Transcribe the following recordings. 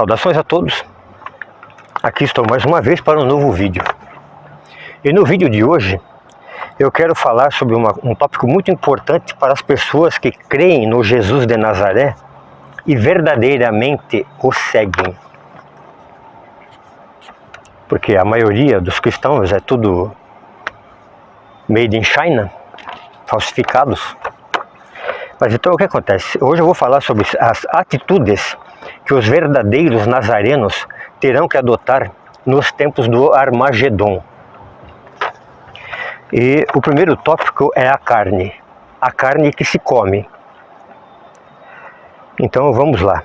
Saudações a todos, aqui estou mais uma vez para um novo vídeo. E no vídeo de hoje eu quero falar sobre um tópico muito importante para as pessoas que creem no Jesus de Nazaré e verdadeiramente o seguem. Porque a maioria dos cristãos é tudo made in China, falsificados. Mas então o que acontece? Hoje eu vou falar sobre as atitudes que os verdadeiros nazarenos terão que adotar nos tempos do Armagedon. E o primeiro tópico é a carne que se come. Então vamos lá.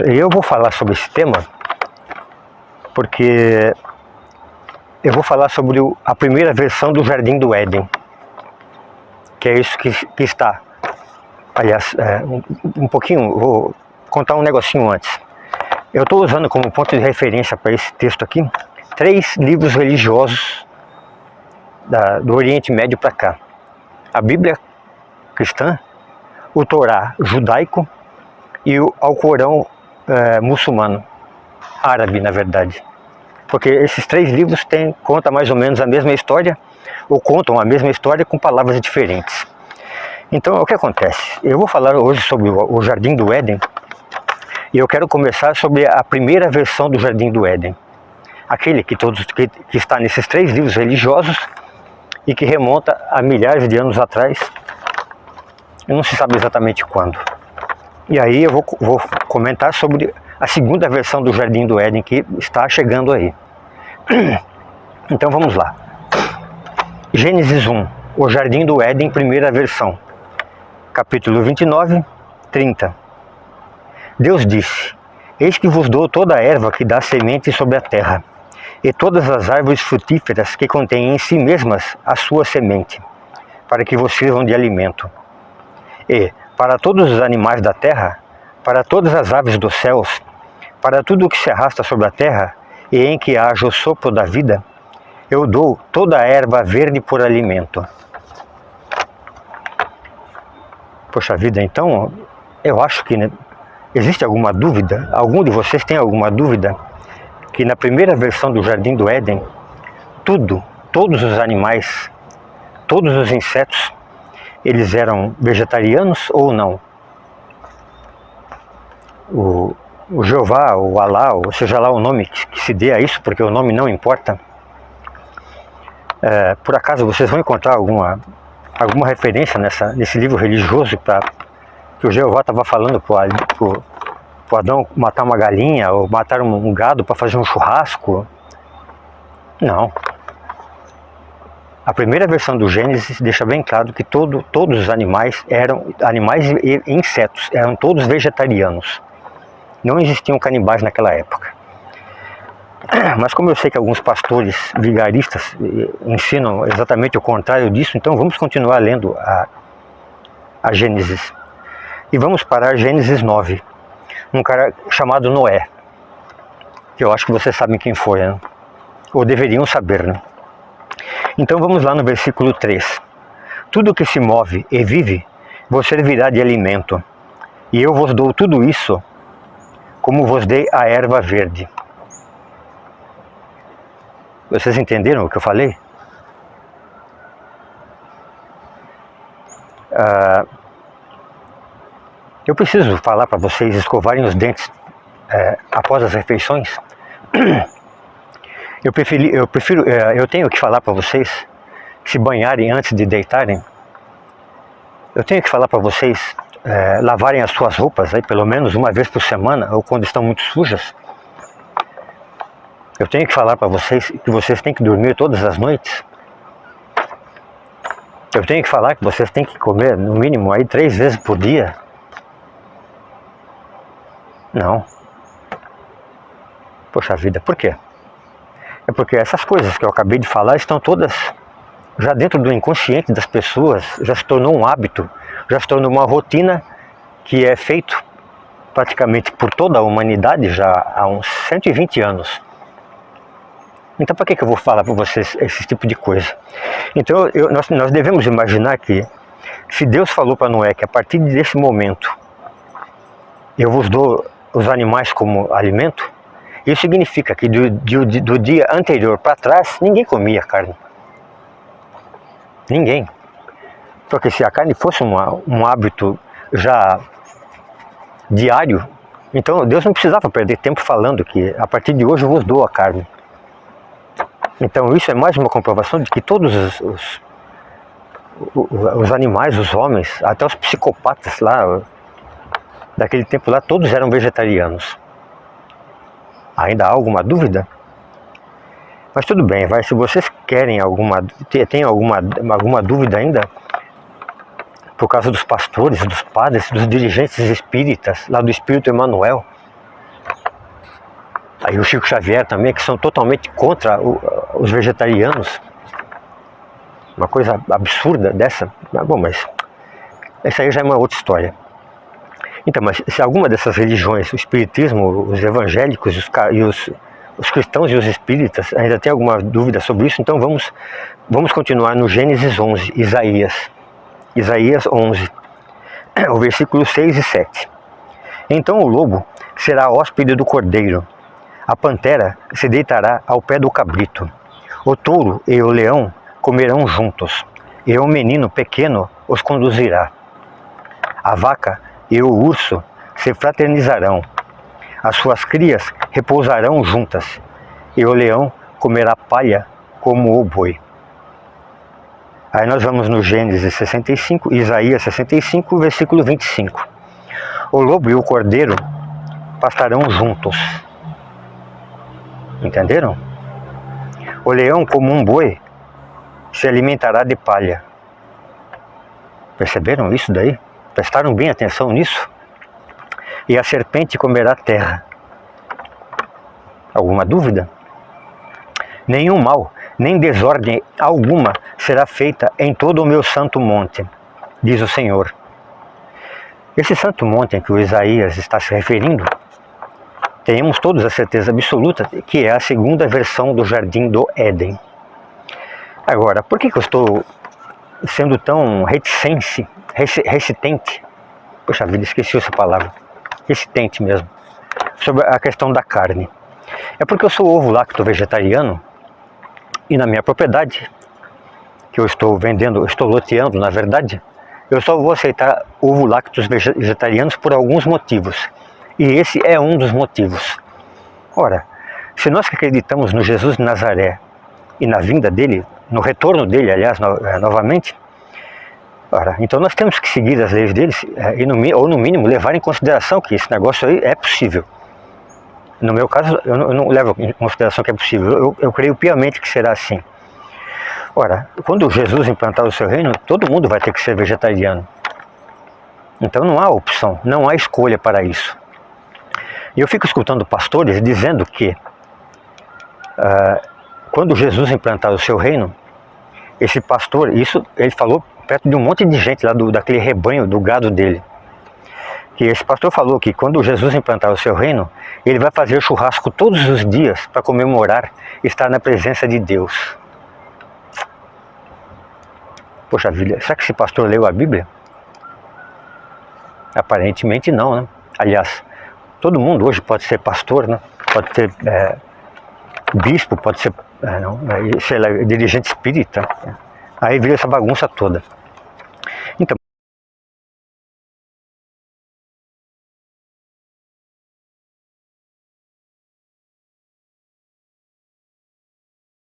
Eu vou falar sobre esse tema porque eu vou falar sobre a primeira versão do Jardim do Éden, que é isso que está. Aliás, um pouquinho, vou contar um negocinho antes. Eu estou usando como ponto de referência para esse texto aqui 3 livros religiosos do Oriente Médio para cá: a Bíblia cristã, o Torá judaico e o Alcorão muçulmano, árabe na verdade. Porque esses 3 livros contam mais ou menos a mesma história, ou contam a mesma história com palavras diferentes. Então, o que acontece? Eu vou falar hoje sobre o Jardim do Éden, e eu quero começar sobre a primeira versão do Jardim do Éden. Aquele que está nesses 3 livros religiosos e que remonta a milhares de anos atrás, e não se sabe exatamente quando. E aí eu vou comentar sobre a segunda versão do Jardim do Éden que está chegando aí. Então vamos lá. Gênesis 1, o Jardim do Éden, primeira versão. Capítulo 29, 30. Deus disse: Eis que vos dou toda a erva que dá semente sobre a terra, e todas as árvores frutíferas que contêm em si mesmas a sua semente, para que vos sirvam de alimento. E, para todos os animais da terra, para todas as aves dos céus, para tudo o que se arrasta sobre a terra, e em que haja o sopro da vida, eu dou toda a erva verde por alimento. Poxa vida, então, eu acho que existe alguma dúvida? Algum de vocês tem alguma dúvida? Que na primeira versão do Jardim do Éden, todos os animais, todos os insetos, eles eram vegetarianos ou não? O Jeová, o Alá, ou seja lá o nome que se dê a isso, porque o nome não importa. Por acaso vocês vão encontrar alguma referência nesse livro religioso que o Jeová estava falando para o Adão matar uma galinha ou matar um gado para fazer um churrasco? Não. A primeira versão do Gênesis deixa bem claro que todos os animais e insetos, eram todos vegetarianos. Não existiam canibais naquela época. Mas como eu sei que alguns pastores vigaristas ensinam exatamente o contrário disso, então vamos continuar lendo a Gênesis. E vamos para Gênesis 9. Um cara chamado Noé, que eu acho que vocês sabem quem foi, né? Ou deveriam saber, né? Então vamos lá no versículo 3. Tudo que se move e vive vos servirá de alimento, e eu vos dou tudo isso, como vos dei a erva verde. Vocês entenderam o que eu falei? Eu preciso falar para vocês escovarem os dentes após as refeições. Eu tenho que falar para vocês se banharem antes de deitarem. Eu tenho que falar para vocês lavarem as suas roupas aí, pelo menos uma vez por semana, ou quando estão muito sujas. Eu tenho que falar para vocês que vocês têm que dormir todas as noites. Eu tenho que falar que vocês têm que comer no mínimo aí 3 vezes por dia. Não. Poxa vida, por quê? É porque essas coisas que eu acabei de falar estão todas já dentro do inconsciente das pessoas, já se tornou um hábito, já se tornou uma rotina que é feito praticamente por toda a humanidade já há uns 120 anos. Então para que eu vou falar para vocês esse tipo de coisa? Então nós devemos imaginar que se Deus falou para Noé que a partir desse momento eu vos dou os animais como alimento, isso significa que do dia anterior para trás, ninguém comia carne. Ninguém. Porque se a carne fosse um hábito já diário, então Deus não precisava perder tempo falando que a partir de hoje eu vos dou a carne. Então isso é mais uma comprovação de que todos os animais, os homens, até os psicopatas lá, daquele tempo lá, todos eram vegetarianos. Ainda há alguma dúvida? Mas tudo bem, se vocês querem tem alguma dúvida ainda, por causa dos pastores, dos padres, dos dirigentes espíritas, lá do Espírito Emmanuel, aí o Chico Xavier também, que são totalmente contra os vegetarianos, uma coisa absurda dessa. Bom, mas essa aí já é uma outra história. Então, mas se alguma dessas religiões, o espiritismo, os evangélicos os cristãos e os espíritas ainda tem alguma dúvida sobre isso, então vamos continuar no Gênesis 11, Isaías 11, o versículo 6 e 7. Então o lobo será hóspede do cordeiro, a pantera se deitará ao pé do cabrito, o touro e o leão comerão juntos, e o menino pequeno os conduzirá. A vaca e o urso se fraternizarão, as suas crias repousarão juntas, e o leão comerá palha como o boi. Aí nós vamos no Gênesis 65, Isaías 65, versículo 25. O lobo e o cordeiro pastarão juntos. Entenderam? O leão, como um boi, se alimentará de palha. Perceberam isso daí? Prestaram bem atenção nisso? E a serpente comerá terra. Alguma dúvida? Nenhum mal, nem desordem alguma será feita em todo o meu santo monte, diz o Senhor. Esse santo monte em que o Isaías está se referindo, tenhamos todos a certeza absoluta que é a segunda versão do Jardim do Éden. Agora, por que eu estou sendo tão reticente? Poxa vida, esqueci essa palavra. Resistente mesmo. Sobre a questão da carne. É porque eu sou ovo-lacto vegetariano e na minha propriedade, que eu estou vendendo, eu estou loteando na verdade, eu só vou aceitar ovo-lactos vegetarianos por alguns motivos. E esse é um dos motivos. Ora, se nós que acreditamos no Jesus de Nazaré e na vinda dele, no retorno dele, aliás, novamente, ora, então nós temos que seguir as leis deles ou no mínimo levar em consideração que esse negócio aí é possível. No meu caso, eu não levo em consideração que é possível, eu creio piamente que será assim. Ora, quando Jesus implantar o seu reino, todo mundo vai ter que ser vegetariano. Então não há opção, não há escolha para isso. E eu fico escutando pastores dizendo que quando Jesus implantar o seu reino, esse pastor, isso ele falou perto de um monte de gente lá daquele rebanho, do gado dele. Que esse pastor falou que quando Jesus implantar o seu reino, ele vai fazer churrasco todos os dias para comemorar estar na presença de Deus. Poxa vida, será que esse pastor leu a Bíblia? Aparentemente não, né? Aliás, todo mundo hoje pode ser pastor, né? Pode ser bispo, pode ser sei lá, dirigente espírita. Aí vira essa bagunça toda.